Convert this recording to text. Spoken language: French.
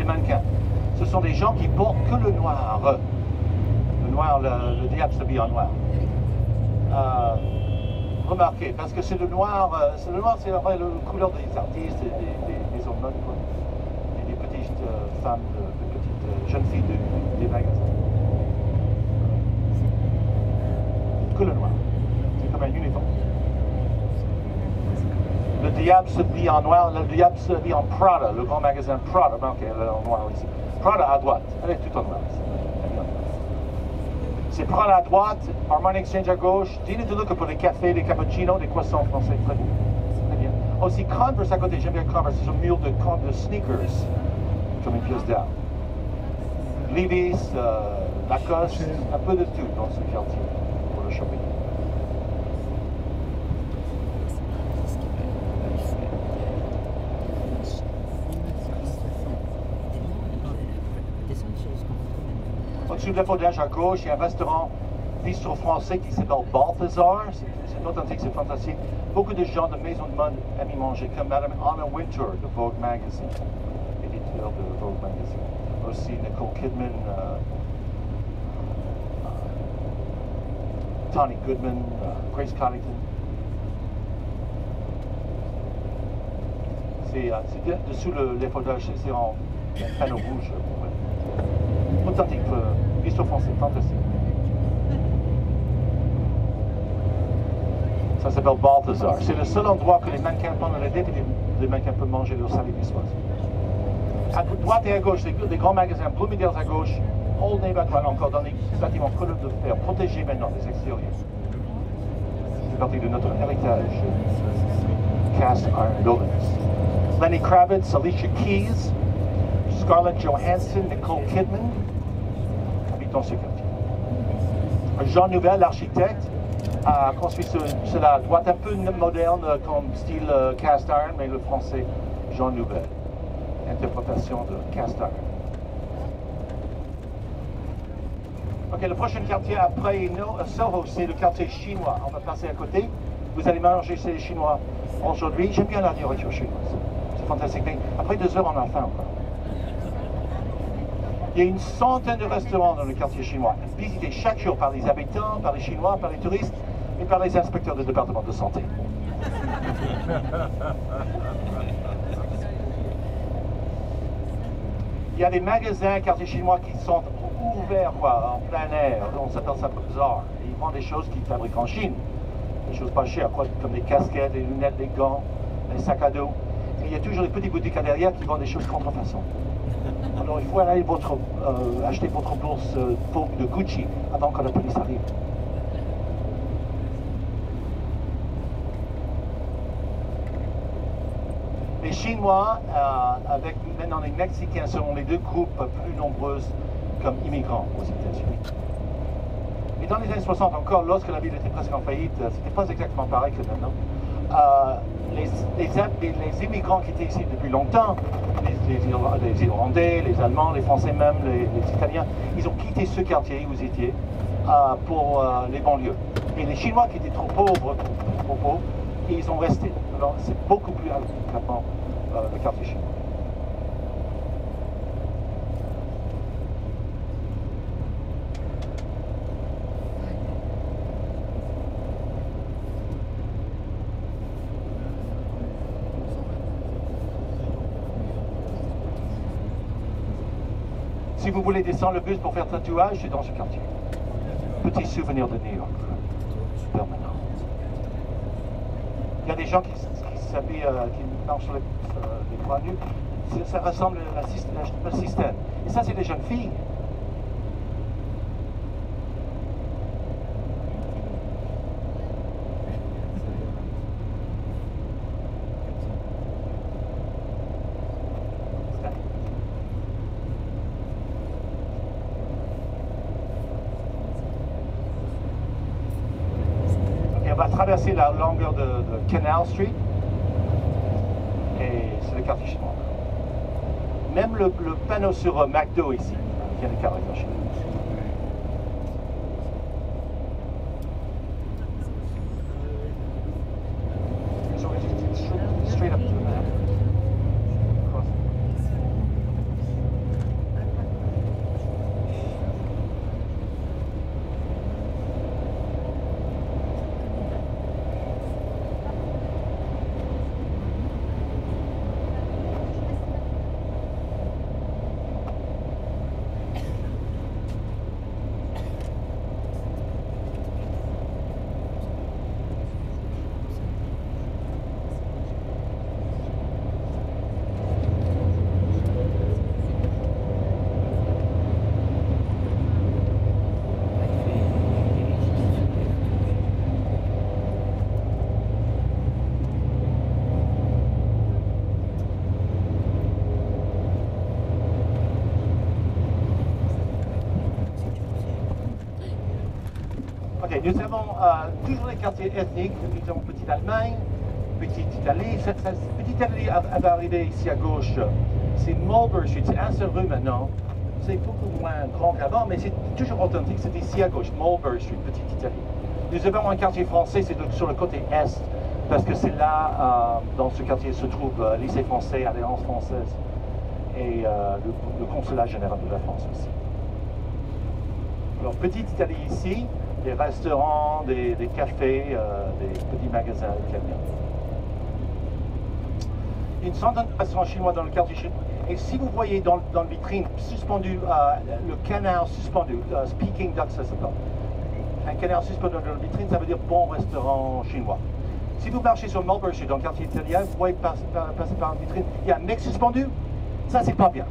ces mannequins. Ce sont des gens qui portent que le noir. Le noir, le diable s'habille en noir. Remarquez, parce que c'est le noir, c'est la couleur des artistes, des hommes et des petites femmes, des petites jeunes filles des magasins. Que le noir, c'est comme un uniforme. Le diable s'habille en noir, le diable s'habille en Prada, le grand magasin Prada, marqué en noir ici. Prada à droite, elle est toute en noir. C'est Prada à droite, Armani Exchange à gauche, Dîner de Luca pour les cafés, les cappuccinos, les croissants français, très bien. Très bien. Aussi Converse à côté, j'aime bien Converse, c'est un mur de sneakers, comme une pièce d'art. Levi's, Lacoste, un peu de tout dans ce quartier pour le shopping. Au-dessus de l'affichage à gauche, il y a un restaurant bistrot français qui s'appelle Balthazar. C'est authentique, c'est fantastique. Beaucoup de gens de maison de mode aiment y manger, comme Madame Anna Wintour de Vogue Magazine, éditeur de Vogue Magazine. Aussi Nicole Kidman, Tony Goodman, Grace Coddington. C'est dessous l'affichage, c'est en panneau rouge. Authentique, bistrot français, fantastique. Ça s'appelle Balthazar. C'est le seul endroit que les mannequins pendant l'été, les mannequins peuvent manger leur salé niçoise. À droite et à gauche, les grands magasins, Bloomingdale's à gauche, Old Navy à droite, encore dans les bâtiments couleur de fer, protégés maintenant des extérieurs. C'est partie de notre héritage. Cast Iron Buildings. Lenny Kravitz, Alicia Keys, Scarlett Johansson, Nicole Kidman, habitent dans ce quartier. Jean Nouvel, l'architecte, a construit cela à droite, un peu moderne comme style cast iron, mais le français Jean Nouvel. Interprétation de cast iron. Ok, le prochain quartier après Soho, c'est le quartier chinois. On va passer à côté. Vous allez manger chez les Chinois aujourd'hui. J'aime bien la nourriture chinoise. C'est fantastique. Après 2 heures, on a faim encore. Il y a une centaine de restaurants dans le quartier chinois, visités chaque jour par les habitants, par les Chinois, par les touristes et par les inspecteurs du département de santé. Il y a des magasins quartier chinois qui sont ouverts en plein air, on s'appelle ça bizarre. Ils vendent des choses qu'ils fabriquent en Chine, des choses pas chères, comme des casquettes, des lunettes, des gants, des sacs à dos. Et il y a toujours des petits boutiques derrière qui vendent des choses contrefaçon. Alors il faut aller acheter votre bourse de Gucci avant que la police arrive. Les Chinois, avec maintenant les Mexicains, seront les 2 groupes plus nombreux comme immigrants aux États-Unis. Et dans les années 60 encore, lorsque la ville était presque en faillite, c'était pas exactement pareil que maintenant. Les immigrants qui étaient ici depuis longtemps, les Irlandais, les Allemands, les Français même, les Italiens, ils ont quitté ce quartier où vous étiez pour les banlieues. Et les Chinois qui étaient trop pauvres, et ils ont resté. Alors c'est beaucoup plus handicapant le quartier chinois. Si vous voulez descendre le bus pour faire tatouage, c'est dans ce quartier. Petit souvenir de New York. Permanent. Il y a des gens qui s'habillent, qui marchent sur les poids nus. Ça ressemble à la système. Et ça, c'est des jeunes filles. On va traverser la longueur de Canal Street et c'est le quartier chinois. Même le panneau sur McDo ici vient de caractère chinois. Straight up to the map. Ok, nous avons toujours les quartiers ethniques. Nous avons Petite Allemagne, Petite Italie. Petite Italie va arriver ici à gauche. C'est Marlborough Street, c'est un seul rue maintenant. C'est beaucoup moins grand qu'avant, mais c'est toujours authentique. C'est ici à gauche, Marlborough Street, Petite Italie. Nous avons un quartier français, c'est sur le côté est, parce que c'est là, dans ce quartier, se trouve le lycée français, Alliance française, et le consulat général de la France aussi. Alors, Petite Italie ici, des restaurants, des cafés, des petits magasins italiens. Une centaine de restaurants chinois dans le quartier chinois. Et si vous voyez dans le vitrine suspendu, le canard suspendu, speaking duck, ça s'appelle. Un canard suspendu dans la vitrine, ça veut dire bon restaurant chinois. Si vous marchez sur Marlborough Street, dans le quartier italien, vous voyez passer par une vitrine, il y a un mec suspendu, ça c'est pas bien.